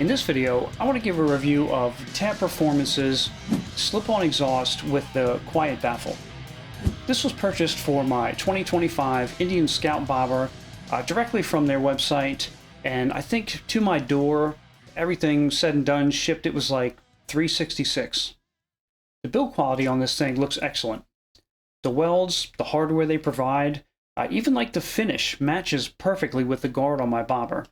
this video, I want to give a review of Tab Performance's slip-on exhaust with the quiet baffle. This was purchased for my 2025 Indian Scout bobber directly from their website, and I think to my door, everything said and done, shipped, it was like $366. The build quality on this thing looks excellent. The welds, the hardware they provide, even like the finish matches perfectly with the guard on my bobber.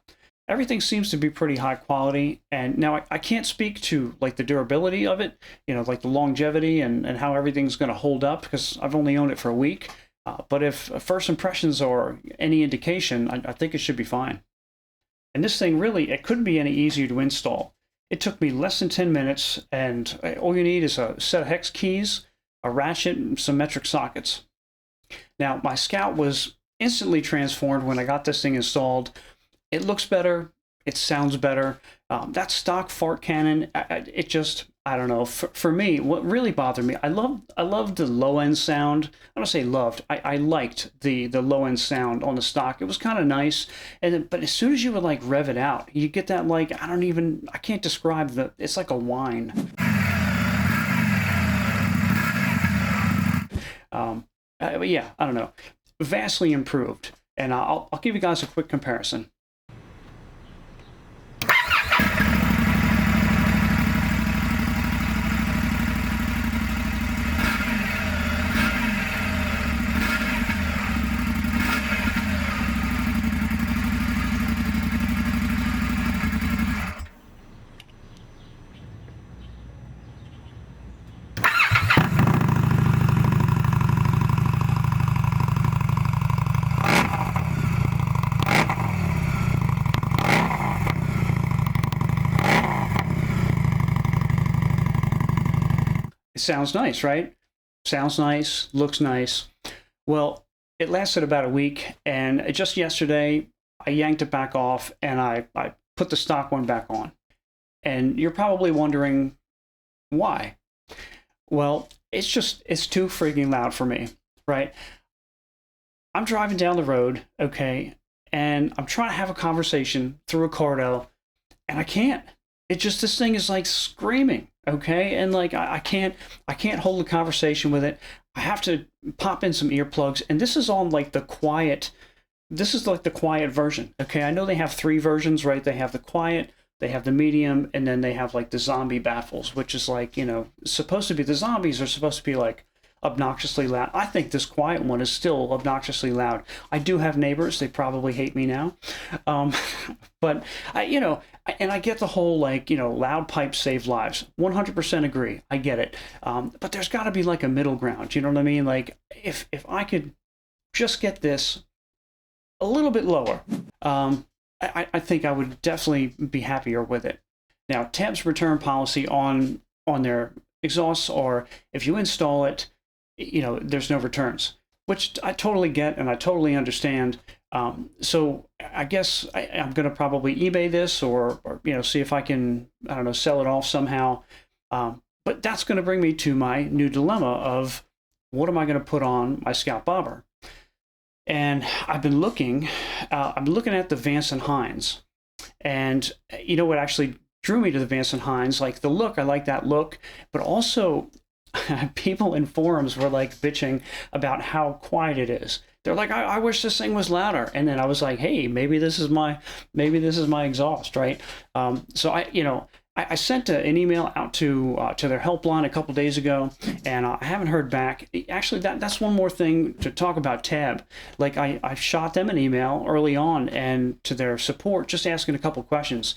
Everything seems to be pretty high quality, and now I can't speak to like the durability of it, like the longevity and how everything's going to hold up, because I've only owned it for a week. But if first impressions are any indication, I think it should be fine. And this thing really, it couldn't be any easier to install. It took me less than 10 minutes, and all you need is a set of hex keys, a ratchet, and some metric sockets. Now, my Scout was instantly transformed when I got this thing installed. It looks better. It sounds better. That stock fart cannon, it just, I don't know. For me, what really bothered me, I loved the low end sound. I don't say loved. I liked the low end sound on the stock. It was kind of nice. But as soon as you would like rev it out, you get that like, I can't describe it's like a whine. But yeah, I don't know. Vastly improved. And I'll give you guys a quick comparison. It sounds nice, right? Sounds nice, looks nice. Well, it lasted about a week, and just yesterday, I yanked it back off, and I put the stock one back on. And you're probably wondering why. Well, it's too freaking loud for me, right? I'm driving down the road, okay, and I'm trying to have a conversation through a Cardo, and I can't. This thing is like screaming, okay? And like, I can't hold a conversation with it. I have to pop in some earplugs, and this is on like the quiet version, okay? I know they have 3 versions, right? They have the quiet, they have the medium, and then they have like the zombie baffles, which is like, supposed to be, the zombies are supposed to be like obnoxiously loud. I think this quiet one is still obnoxiously loud. I do have neighbors, they probably hate me now. But I get the whole like, loud pipes save lives. 100% agree. I get it. But there's got to be like a middle ground. You know what I mean? Like if I could just get this a little bit lower, I think I would definitely be happier with it. Now, Tab's return policy on their exhausts are, if you install it, there's no returns, which I totally get and I totally understand. So I guess I'm going to probably eBay this or see if I can, sell it off somehow. But that's going to bring me to my new dilemma of what am I going to put on my Scout bobber? And I've been looking at the Vance & Hines, and what actually drew me to the Vance & Hines, like the look, I like that look, but also people in forums were like bitching about how quiet it is. They're like, I wish this thing was louder. And then I was like, hey, maybe this is my exhaust, right? So I sent an email out to their helpline a couple days ago, and I haven't heard back. Actually, that's one more thing to talk about Tab. Like I shot them an email early on and to their support, just asking a couple questions.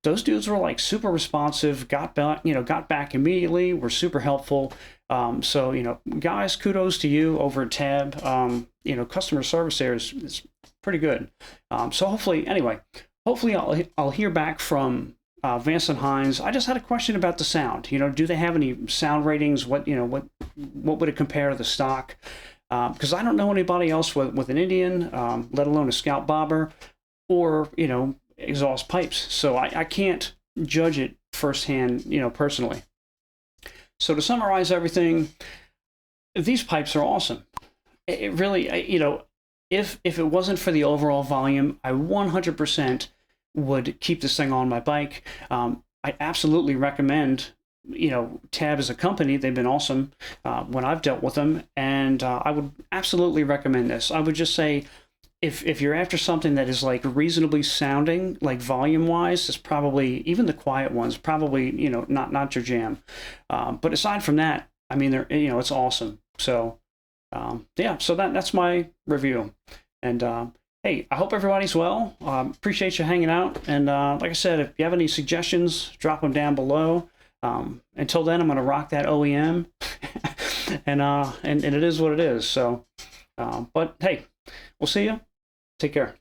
Those dudes were like super responsive, got back immediately, were super helpful. So, guys, kudos to you over at Tab. Customer service there is pretty good. So hopefully I'll hear back from Vance & Hines. I just had a question about the sound. Do they have any sound ratings? What would it compare to the stock? Because I don't know anybody else with an Indian, let alone a Scout bobber, or exhaust pipes, so I can't judge it firsthand, personally. So to summarize everything, these pipes are awesome. It really, if it wasn't for the overall volume, I 100% would keep this thing on my bike. I absolutely recommend, Tab as a company. They've been awesome when I've dealt with them, and I would absolutely recommend this. I would just say, if you're after something that is like reasonably sounding, like volume wise, it's probably, even the quiet ones, probably, not your jam. But aside from that, I mean, they're, it's awesome. So yeah, so that's my review. And hey, I hope everybody's well. Appreciate you hanging out. And like I said, if you have any suggestions, drop them down below. Until then, I'm going to rock that OEM. And it is what it is. So, but hey, we'll see you. Take care.